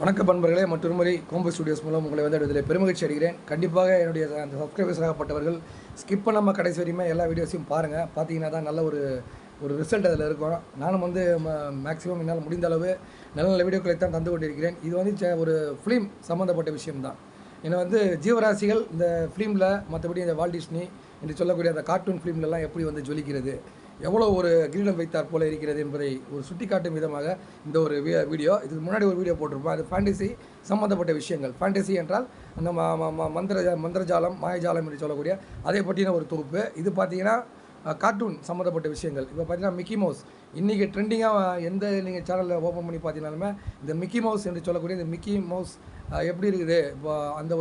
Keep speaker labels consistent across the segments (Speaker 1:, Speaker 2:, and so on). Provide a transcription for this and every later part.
Speaker 1: வணக்க பண்பர்களே, மற்றொருமுறை கோம்பு ஸ்டுடியோஸ் மூலம் உங்களை வந்து இதில் பெருமகிழ்ச்சி அடைகிறேன். கண்டிப்பாக என்னுடைய அந்த சப்ஸ்கிரைபர்ஸாகப்பட்டவர்கள் ஸ்கிப் பண்ணாமல் கடைசி வரையுமே எல்லா வீடியோஸையும் பாருங்கள். பார்த்தீங்கன்னா தான் நல்ல ஒரு ஒரு ரிசல்ட் அதில் இருக்கும். நானும் வந்து மேக்ஸிமம் என்னால் முடிந்த அளவு நல்ல நல்ல வீடியோக்களை தான் தந்து கொண்டிருக்கிறேன். இது வந்து ஒரு ஃபிலிம் சம்மந்தப்பட்ட விஷயம்தான். ஏன்னா வந்து ஜீவராசிகள் இந்த ஃபிலிமில், மற்றபடி இந்த வால்ட் டிஸ்னி என்று சொல்லக்கூடிய அந்த கார்ட்டூன் ஃபிலிம்லலாம் எப்படி வந்து ஜொலிக்கிறது, எவ்வளோ ஒரு கிரீடம் வைத்தார் போல இருக்கிறது என்பதை ஒரு சுட்டிக்காட்டும் விதமாக இந்த ஒரு வீடியோ. இதுக்கு முன்னாடி ஒரு வீடியோ போட்டிருப்போம். அது ஃபேண்டசி சம்மந்தப்பட்ட விஷயங்கள். ஃபேண்டசி என்றால் அந்த மந்திரஜாலம், மாயஜாலம் என்று சொல்லக்கூடிய அதை பற்றின ஒரு தொகுப்பு. இது பார்த்தீங்கன்னா கார்ட்டூன் சம்மந்தப்பட்ட விஷயங்கள். இப்போ பார்த்தீங்கன்னா மிக்கி மவுஸ் இன்றைக்கி ட்ரெண்டிங்காக எந்த நீங்கள் சேனலில் ஓப்பன் பண்ணி பார்த்தீங்கன்னாலுமே இந்த மிக்கி மவுஸ் என்று சொல்லக்கூடிய இந்த மிக்கி மவுஸ் எப்படி இருக்குது, இப்போ அந்த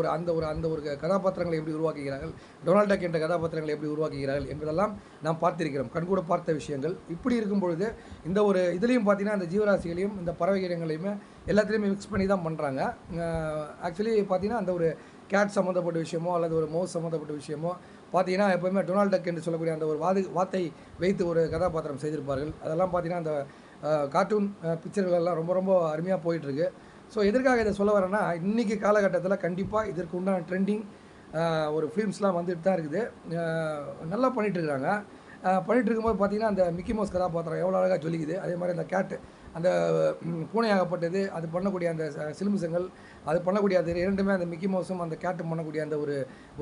Speaker 1: ஒரு கதாபாத்திரங்களை எப்படி உருவாக்குகிறார்கள், டொனால்ட் டக் என்ற கதாபாத்திரங்களை எப்படி உருவாக்குகிறார்கள் என்பதெல்லாம் நாம் பார்த்திருக்கிறோம், கண்கூட பார்த்த விஷயங்கள். இப்படி இருக்கும் பொழுது இந்த ஒரு இதுலேயும் பார்த்தீங்கன்னா இந்த ஜீவராசிகளையும் இந்த பறவை இனங்களையுமே எல்லாத்துலேயுமே மிக்ஸ் பண்ணி தான் பண்ணுறாங்க. ஆக்சுவலி பார்த்தீங்கன்னா அந்த ஒரு கேட் சம்மந்தப்பட்ட விஷயமோ அல்லது ஒரு மவுஸ் சம்மந்தப்பட்ட விஷயமோ பார்த்தீங்கன்னா எப்போயுமே டொனால்ட் டக் என்று சொல்லக்கூடிய அந்த ஒரு வாத்தை வைத்து ஒரு கதாபாத்திரம் செய்திருப்பார்கள். அதெல்லாம் பார்த்தீங்கன்னா அந்த கார்ட்டூன் பிக்சர்களெல்லாம் ரொம்ப ரொம்ப அருமையாக போயிட்டுருக்கு. ஸோ எதற்காக இதை சொல்ல வரேன்னா, இன்றைக்கி காலகட்டத்தில் கண்டிப்பாக இதற்கு உண்டான ட்ரெண்டிங் ஒரு ஃபிலிம்ஸ்லாம் வந்துட்டு தான் இருக்குது. நல்லா பண்ணிகிட்ருக்குறாங்க. பண்ணிகிட்டு இருக்கும்போது பார்த்திங்கன்னா அந்த மிக்கி மவுஸ் கதாபாத்திரம் எவ்வளோ அழகாக ஜொலிக்குது. அதே மாதிரி அந்த கேட்டு, அந்த பூனையாகப்பட்டது, அது பண்ணக்கூடிய அந்த சிலுமிசங்கள், அது பண்ணக்கூடிய அது இரண்டுமே அந்த மிக்கி மவுஸும் அந்த கேட்டும் பண்ணக்கூடிய அந்த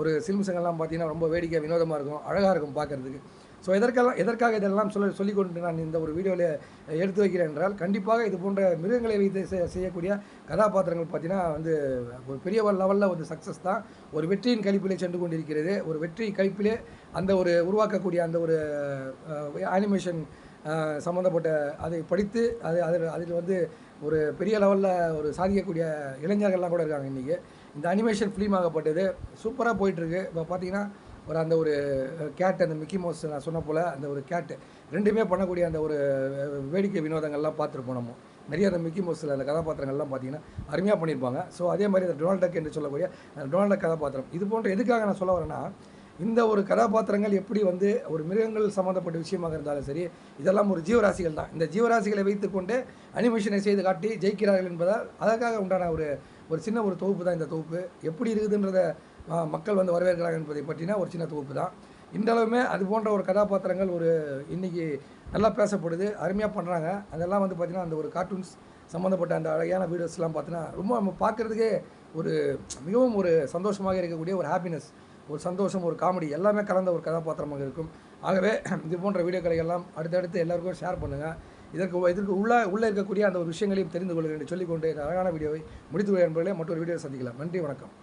Speaker 1: ஒரு சிலுமிசங்கள்லாம் பார்த்திங்கன்னா ரொம்ப வேடிக்கை வினோதமாக இருக்கும், அழகாக இருக்கும் பார்க்குறதுக்கு. ஸோ எதற்காக இதெல்லாம் சொல்லிக்கொண்டு நான் இந்த ஒரு வீடியோவில் எடுத்து வைக்கிறேன் என்றால், கண்டிப்பாக இது போன்ற மிருகங்களை வைத்து செய்யக்கூடிய கதாபாத்திரங்கள் பார்த்திங்கன்னா வந்து ஒரு பெரிய லெவலில் ஒரு சக்ஸஸ் தான். ஒரு வெற்றியின் கழிப்பிலே சென்று கொண்டிருக்கிறது. ஒரு வெற்றி கழிப்பிலே அந்த ஒரு உருவாக்கக்கூடிய அந்த ஒரு அனிமேஷன் சம்மந்தப்பட்ட அதை படித்து அதில் வந்து ஒரு பெரிய லெவலில் ஒரு சாதிக்கக்கூடிய இளைஞர்கள்லாம் கூட இருக்காங்க இன்றைக்கி. இந்த அனிமேஷன் ஃபிலிம் ஆகப்பட்டது சூப்பராக போயிட்டுருக்கு. இப்போ பார்த்திங்கன்னா அந்த ஒரு கேட், அந்த மிக்கி மவுஸ் நான் சொன்ன போல் அந்த ஒரு கேட்டு ரெண்டுமே பண்ணக்கூடிய அந்த ஒரு வேடிக்கை வினோதங்கள்லாம் பார்த்துருப்போம். நம்ம நிறைய அந்த மிக்கி மவுஸில் அந்த கதாபாத்திரங்கள்லாம் பார்த்திங்கன்னா அருமையாக பண்ணியிருப்பாங்க. ஸோ அதே மாதிரி அந்த டொனால்ட் டக் என்று சொல்லக்கூடிய அந்த டொனால்ட் டக் கதாபாத்திரம் இது போன்ற எதுக்காக நான் சொல்ல வரேன்னா, இந்த ஒரு கதாபாத்திரங்கள் எப்படி வந்து ஒரு மிருகங்கள் சம்மந்தப்பட்ட விஷயமாக இருந்தாலும் சரி, இதெல்லாம் ஒரு ஜீவராசிகள் தான். இந்த ஜீவராசிகளை வைத்துக்கொண்டு அனிமேஷனை செய்து காட்டி ஜெயிக்கிறார்கள் என்பதால் அதற்காக உண்டான ஒரு சின்ன ஒரு தொகுப்பு தான் இந்த தொகுப்பு. எப்படி இருக்குதுன்றத மக்கள் வந்து வரவேற்கிறாங்க என்பதை பற்றினா ஒரு சின்ன தொகுப்பு தான். இன்றளவுமே அது போன்ற ஒரு கதாபாத்திரங்கள் ஒரு இன்றைக்கி நல்லா பேசப்படுது, அருமையாக பண்ணுறாங்க. அதெல்லாம் வந்து பார்த்திங்கன்னா அந்த ஒரு கார்ட்டூன்ஸ் சம்மந்தப்பட்ட அந்த அழகான வீடியோஸ்லாம் பார்த்தீங்கன்னா ரொம்ப நம்ம பார்க்குறதுக்கே ஒரு மிகவும் ஒரு சந்தோஷமாக இருக்கக்கூடிய ஒரு ஹாப்பினஸ், ஒரு சந்தோஷம், ஒரு காமெடி எல்லாமே கலந்த ஒரு கதாபாத்திரமாக இருக்கும். ஆகவே இது போன்ற வீடியோக்களை எல்லாம் அடுத்தடுத்து எல்லாருக்கும் ஷேர் பண்ணுங்கள். இதற்கு உள்ளே இருக்கக்கூடிய அந்த ஒரு விஷயங்களையும் தெரிந்து கொள்ளுங்கள் என்று சொல்லிக்கொண்டு இந்த அழகான வீடியோவை முடித்துக்கொள்ள என்பதிலே மற்றொரு வீடியோ சந்திக்கலாம். நன்றி, வணக்கம்.